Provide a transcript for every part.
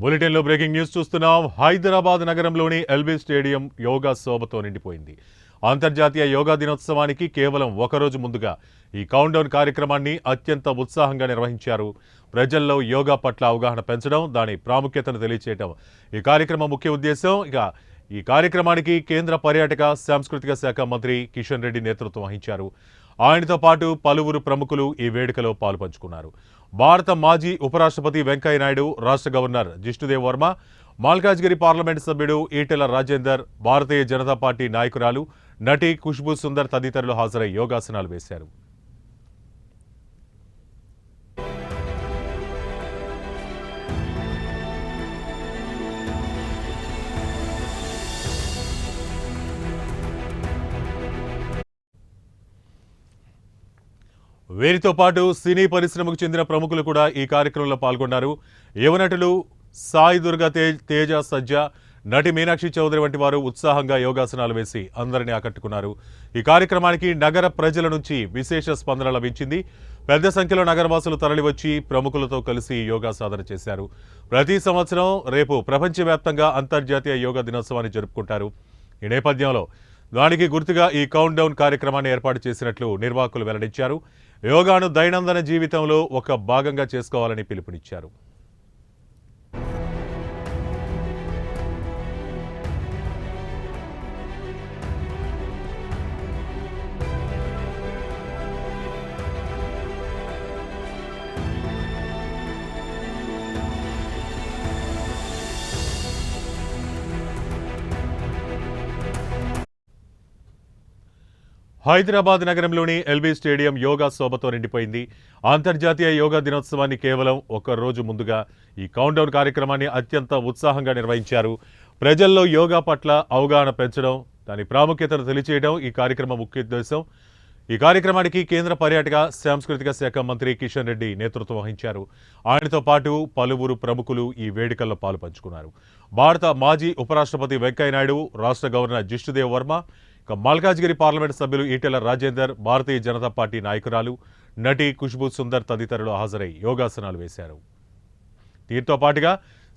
Bulletin లో breaking news చూస్తున్నాం. హైదరాబాద్ నగరంలోని ఎల్బీ స్టేడియం యోగా శోభతో నిండిపోయింది. అంతర్జాతీయ యోగా దినోత్సవానికి కేవలం ఒకరోజు ముందుగా ఈ కౌంట్డౌన్ కార్యక్రమాన్ని అత్యంత ఉత్సాహంగా నిర్వహించారు. ప్రజల్లో యోగా పట్ల అవగాహన పెంచడం, దాని ప్రాముఖ్యతను తెలియచేయడం ఈ కార్యక్రమం ముఖ్య ఉద్దేశం. ఈ కార్యక్రమానికి కేంద్ర పర్యాటక సాంస్కృతిక శాఖ మంత్రి కిషన్ రెడ్డి నేతృత్వం వహించారు. ఆయనతో పాటు పలువురు ప్రముఖులు ఈ వేడుకలో పాలుపంచుకున్నారు. భారత మాజీ ఉపరాష్ట్రపతి వెంకయ్యనాయుడు, రాష్ట్ర గవర్నర్ జిష్ణుదేవ్ వర్మ, మల్కాజ్గిరి పార్లమెంటు సభ్యుడు ఈటెల రాజేందర్, భారతీయ జనతా పార్టీ నాయకురాలు నటి ఖుష్బూ సుందర్ తదితరులు హాజరై యోగాసనాలు వేశారు. వీరితో పాటు సినీ పరిశ్రమకు చెందిన ప్రముఖులు కూడా ఈ కార్యక్రమంలో పాల్గొన్నారు. యువనటులు సాయి దుర్గా తేజ సజ్జా, నటి మీనాక్షి చౌదరి వంటి వారు ఉత్సాహంగా యోగాసనాలు వేసి అందరినీ ఆకట్టుకున్నారు. ఈ కార్యక్రమానికి నగర ప్రజల నుంచి విశేష స్పందన లభించింది. పెద్ద సంఖ్యలో నగరవాసులు తరలివచ్చి ప్రముఖులతో కలిసి యోగా సాధన చేశారు. ప్రతి సంవత్సరం రేపు ప్రపంచవ్యాప్తంగా అంతర్జాతీయ యోగా దినోత్సవాన్ని జరుపుకుంటారు. ఈ నేపథ్యంలో దానికి గుర్తుగా ఈ కౌంట్డౌన్ కార్యక్రమాన్ని ఏర్పాటు చేసినట్లు నిర్వాహకులు వెల్లడించారు. యోగాను దైనందిన జీవితంలో ఒక భాగంగా చేసుకోవాలని పిలుపునిచ్చారు. హైదరాబాద్ నగరంలోని ఎల్బీ స్టేడియం యోగా శోభతో నిండిపోయింది. అంతర్జాతీయ యోగా దినోత్సవాన్ని కేవలం ఒక రోజు ముందుగా ఈ కౌంట్డౌన్ కార్యక్రమాన్ని అత్యంత ఉత్సాహంగా నిర్వహించారు. ప్రజల్లో యోగా పట్ల అవగాహన పెంచడం, దాని ప్రాముఖ్యతను తెలియచేయడం ఈ కార్యక్రమం ముఖ్య ఉద్దేశం. ఈ కార్యక్రమానికి కేంద్ర పర్యాటక సాంస్కృతిక శాఖ మంత్రి కిషన్ రెడ్డి నేతృత్వం వహించారు. ఆయనతో పాటు పలువురు ప్రముఖులు ఈ వేడుకల్లో పాలుపంచుకున్నారు. భారత మాజీ ఉపరాష్ట్రపతి వెంకయ్యనాయుడు, రాష్ట్ర గవర్నర్ జిష్ణుదేవ్ వర్మ, మల్కాజ్గిరి పార్లమెంటు సభ్యులు ఈటెల రాజేందర్, భారతీయ జనతా పార్టీ నాయకురాలు నటి ఖుష్బూ సుందర్ తదితరులు హాజరై యోగాసనాలు వేశారు. దీంతో పాటుగా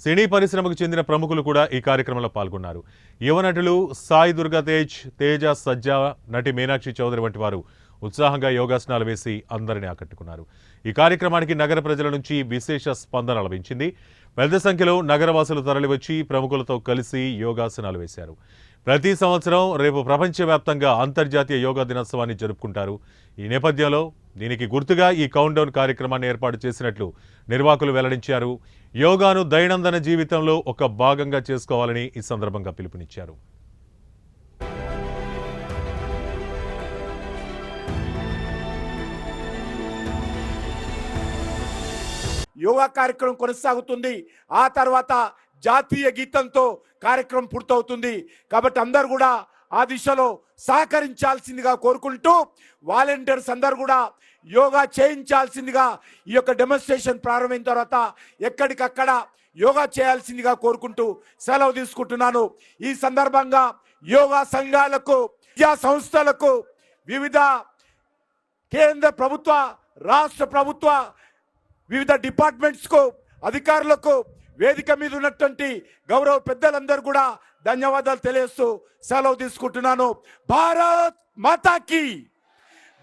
సినీ పరిశ్రమకు చెందిన ప్రముఖులు కూడా ఈ కార్యక్రమంలో పాల్గొన్నారు. యువనటులు సాయి దుర్గా తేజ సజ్జా, నటి మీనాక్షి చౌదరి వంటి వారు ఉత్సాహంగా యోగాసనాలు వేసి అందరినీ ఆకట్టుకున్నారు. ఈ కార్యక్రమానికి నగర ప్రజల నుంచి విశేష స్పందన లభించింది. పెద్ద సంఖ్యలో నగరవాసులు తరలివచ్చి ప్రముఖులతో కలిసి యోగాసనాలు వేశారు. ప్రతి సంవత్సరం రేపు ప్రపంచవ్యాప్తంగా అంతర్జాతీయ యోగా దినోత్సవాన్ని జరుపుకుంటారు. ఈ నేపథ్యంలో దీనికి గుర్తుగా ఈ కౌంట్డౌన్ కార్యక్రమాన్ని ఏర్పాటు చేసినట్లు నిర్వాహకులు వెల్లడించారు. యోగాను దైనందిన జీవితంలో ఒక భాగంగా చేసుకోవాలని ఈ సందర్భంగా పిలుపునిచ్చారు. యోగా కార్యక్రమం కొనసాగుతుంది. ఆ తర్వాత జాతీయ గీతంతో కార్యక్రమం పూర్తవుతుంది. కాబట్టి అందరు కూడా ఆ దిశలో సహకరించాల్సిందిగా కోరుకుంటూ వాలంటీర్స్ అందరు కూడా యోగా చేయించాల్సిందిగా ఈ యొక్క డెమోన్స్ట్రేషన్ ప్రారంభమైన తర్వాత ఎక్కడికక్కడ యోగా చేయాల్సిందిగా కోరుకుంటూ సెలవు తీసుకుంటున్నాను. ఈ సందర్భంగా యోగా సంఘాలకు, విద్యా సంస్థలకు, వివిధ కేంద్ర ప్రభుత్వ, రాష్ట్ర ప్రభుత్వ వివిధ డిపార్ట్మెంట్స్కు, అధికారులకు, వేదిక మీద ఉన్నటువంటి గౌరవ పెద్దలందరూ కూడా ధన్యవాదాలు తెలియజేస్తూ సెలవు తీసుకుంటున్నాను. భారత్ మాతాకి.